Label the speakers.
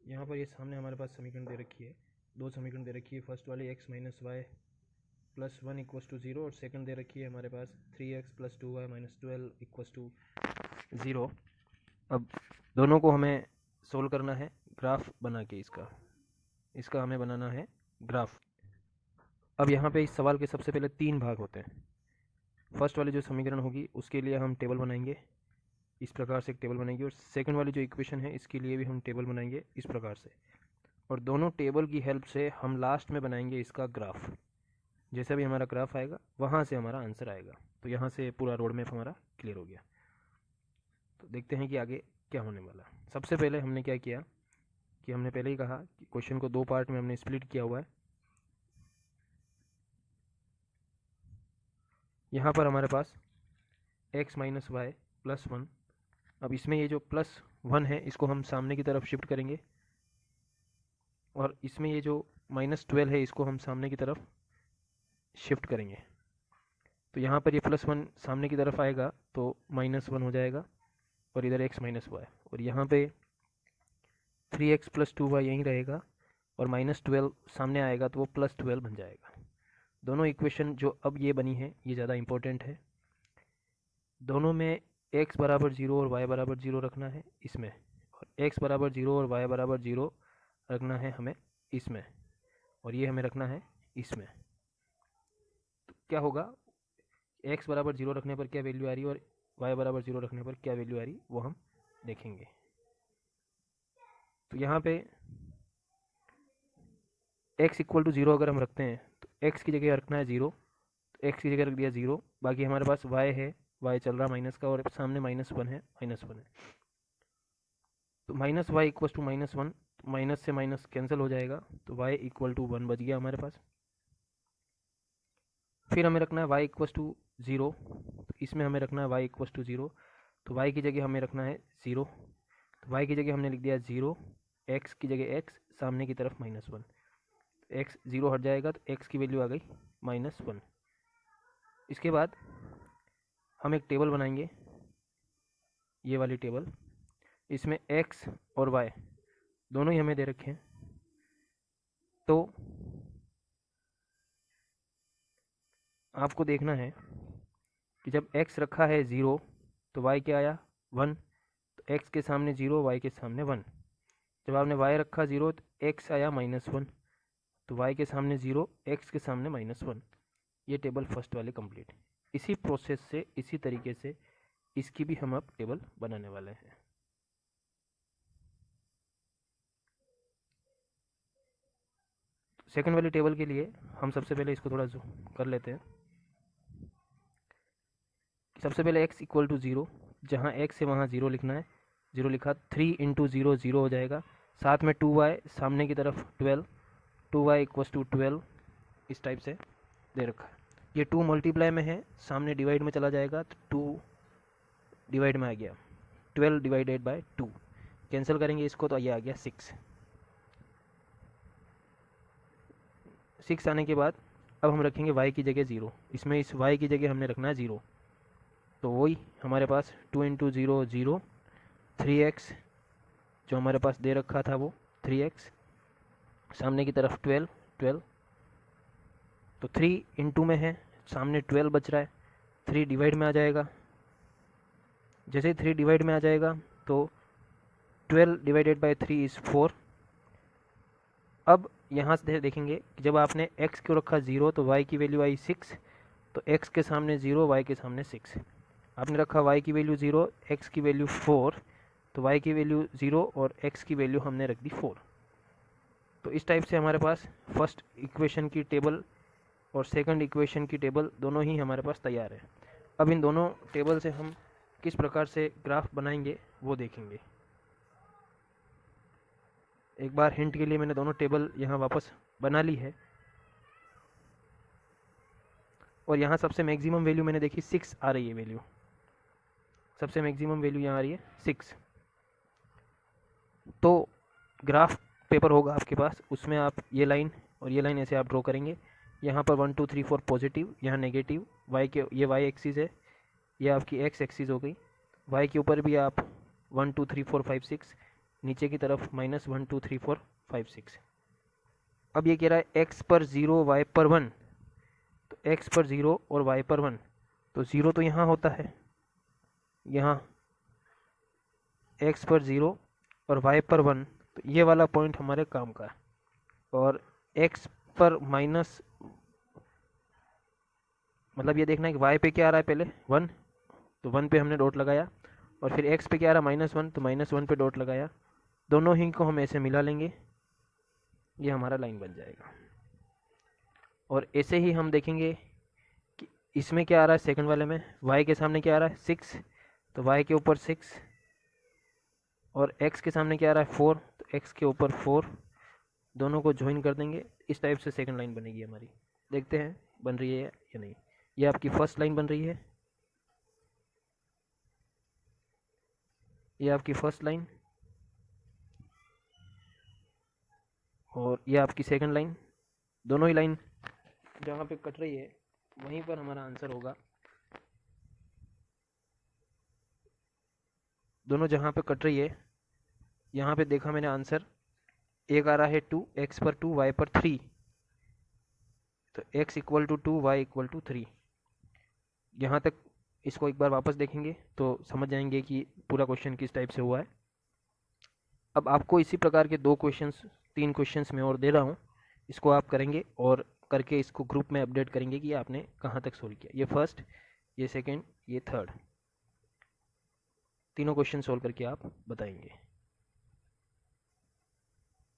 Speaker 1: यहाँ पर ये सामने हमारे पास समीकरण दे रखी है, दो समीकरण दे रखी है। फर्स्ट वाली x minus Y plus 1 equals to 0 और सेकंड दे रखी है हमारे पास 3x plus 2y minus 12 equals to 0। अब दोनों को हमें सोल्व करना है ग्राफ बना के, इसका हमें बनाना है ग्राफ। अब यहाँ पे इस सवाल के सबसे पहले तीन भाग होते हैं। फर्स्ट वाली जो समीकरण होगी उसके लिए हम टेबल बनाएंगे, इस प्रकार से एक टेबल बनेगी, और सेकंड वाली जो इक्वेशन है इसके लिए भी हम टेबल बनाएंगे इस प्रकार से, और दोनों टेबल की हेल्प से हम लास्ट में बनाएंगे इसका ग्राफ। जैसे भी हमारा ग्राफ आएगा वहाँ से हमारा आंसर आएगा। तो यहाँ से पूरा रोड मैप हमारा क्लियर हो गया। तो देखते हैं कि आगे क्या होने वाला। सबसे पहले हमने क्या किया कि हमने पहले ही कहा कि क्वेश्चन को दो पार्ट में हमने स्प्लिट किया हुआ है। यहाँ पर हमारे पास x माइनस वाई प्लस 1। अब इसमें ये जो प्लस 1 है इसको हम सामने की तरफ शिफ्ट करेंगे, और इसमें ये जो माइनस 12 है इसको हम सामने की तरफ शिफ्ट करेंगे। तो यहाँ पर ये प्लस 1 सामने की तरफ आएगा तो माइनस 1 हो जाएगा, और इधर x माइनस वाई, और यहाँ पे 3x प्लस 2y यहीं रहेगा, और माइनस 12 सामने आएगा तो वो प्लस 12 बन जाएगा। दोनों इक्वेशन जो अब ये बनी है ये ज़्यादा इम्पोर्टेंट है। दोनों में x बराबर 0 और y बराबर 0 रखना है इसमें, और x बराबर 0 और y बराबर 0 रखना है हमें इसमें, और ये हमें रखना है इसमें। तो क्या होगा, x बराबर 0 रखने पर क्या वैल्यू आ रही है और y बराबर 0 रखने पर क्या वैल्यू आ रही वो हम देखेंगे। तो यहाँ पे x इक्वल टू 0 अगर हम रखते हैं तो x की जगह रखना है 0, तो x की जगह रख दिया 0। बाकी हमारे पास y है, y चल रहा माइनस का, और सामने माइनस 1 है, माइनस 1 है। तो minus Y equal to minus 1, minus से माइनस कैंसिल हो जाएगा, तो y इक्वल टू 1 बच गया हमारे पास। फिर हमें रखना है y इक्वल टू 0, तो इसमें हमें रखना है y इक्वल टू 0, तो y की जगह हमें रखना है 0, तो y की जगह हमने लिख दिया 0, x की जगह x, सामने की तरफ माइनस 1, x 0 हट जाएगा तो x की वैल्यू आ गई माइनस 1। इसके बाद हम एक टेबल बनाएंगे, ये वाली टेबल, इसमें x और y दोनों ही हमें दे रखे हैं। तो आपको देखना है कि जब x रखा है 0 तो y क्या आया 1, तो x के सामने 0, y के सामने 1। जब आपने y रखा 0 तो x आया माइनस 1, तो y के सामने 0, x के सामने माइनस 1। ये टेबल फर्स्ट वाले कंप्लीट। इसी प्रोसेस से, इसी तरीके से इसकी भी हम अब टेबल बनाने वाले हैं। सेकंड वाली टेबल के लिए हम सबसे पहले इसको थोड़ा जूम कर लेते हैं। सबसे पहले x इक्वल टू 0, जहाँ x है वहाँ 0 लिखना है, 0 लिखा, 3 इंटू 0 0 हो जाएगा, साथ में 2y सामने की तरफ 12, 2y इक्वल टू 12, इस टाइप से दे रखा है। ये 2 मल्टीप्लाई में है, सामने डिवाइड में चला जाएगा तो 2 डिवाइड में आ गया, 12 डिवाइडेड बाय 2, कैंसिल करेंगे इसको तो ये आ गया 6। 6 आने के बाद अब हम रखेंगे y की जगह 0, इसमें इस y की जगह हमने रखना है 0, तो वही हमारे पास 2 इंटू 0 0, 3x जो हमारे पास दे रखा था वो 3x, सामने की तरफ 12 12, तो 3 इंटू में है, सामने 12 बच रहा है, 3 डिवाइड में आ जाएगा। जैसे ही 3 डिवाइड में आ जाएगा तो 12 डिवाइडेड बाय 3 इज़ 4। अब यहाँ से देखेंगे कि जब आपने x को रखा 0 तो y की वैल्यू आई 6, तो x के सामने 0, y के सामने 6। आपने रखा y की वैल्यू 0, x की वैल्यू 4, तो y की वैल्यू 0 और x की वैल्यू हमने रख दी 4। तो इस टाइप से हमारे पास फर्स्ट इक्वेशन की टेबल और सेकंड इक्वेशन की टेबल दोनों ही हमारे पास तैयार है। अब इन दोनों टेबल से हम किस प्रकार से ग्राफ बनाएंगे वो देखेंगे। एक बार हिंट के लिए मैंने दोनों टेबल यहाँ वापस बना ली है, और यहाँ सबसे मैक्सिमम वैल्यू मैंने देखी 6 आ रही है वैल्यू, सबसे मैक्सिमम वैल्यू यहाँ आ रही है 6। तो ग्राफ पेपर होगा आपके पास, उसमें आप ये लाइन और ये लाइन ऐसे आप ड्रॉ करेंगे। यहाँ पर 1 2 3 4 पॉजिटिव, यहाँ नेगेटिव, y के ये y एक्सिस है, ये आपकी x एक्सिस हो गई। y के ऊपर भी आप 1 2 3 4 5 6 नीचे की तरफ -1 2 3 4 5 6। अब ये कह रहा है x पर 0 y पर 1, तो x पर 0 और y पर 1, तो 0 तो यहाँ होता है, यहाँ x पर 0 और y पर 1, तो ये वाला पॉइंट हमारे काम का है। और x पर माइनस, मतलब ये देखना है कि y पे क्या आ रहा है, पहले 1, तो 1 पे हमने डॉट लगाया, और फिर x पे क्या आ रहा है -1, तो -1 पे डॉट लगाया। दोनों ही को हम ऐसे मिला लेंगे, ये हमारा लाइन बन जाएगा। और ऐसे ही हम देखेंगे कि इसमें क्या आ रहा है, सेकंड वाले में y के सामने क्या आ रहा है 6, तो y के ऊपर 6, और x के सामने क्या आ रहा है 4, तो x के ऊपर 4, दोनों को ज्वाइन कर देंगे। इस टाइप से सेकंड लाइन बनेगी हमारी। देखते हैं बन रही है या नहीं। ये आपकी फर्स्ट लाइन बन रही है, ये आपकी फर्स्ट लाइन, और ये आपकी सेकंड लाइन। दोनों ही लाइन जहाँ पे कट रही है वहीं पर हमारा आंसर होगा। दोनों जहाँ पे कट रही है, यहाँ पे देखा मैंने आंसर, एक आ रहा है 2, x पर 2 y पर 3, तो x equal to 2 y equal to 3। यहाँ तक इसको एक बार वापस देखेंगे तो समझ जाएंगे कि पूरा क्वेश्चन किस टाइप से हुआ है। अब आपको इसी प्रकार के 3 क्वेश्चंस मैं और दे रहा हूँ, इसको आप करेंगे और करके इसको ग्रुप में अपडेट करेंगे कि आपने कहाँ तक सोल्व किया। ये फर्स्ट, ये सेकंड, ये थर्ड, तीनों क्वेश्चन सोल्व करके आप बताएंगे।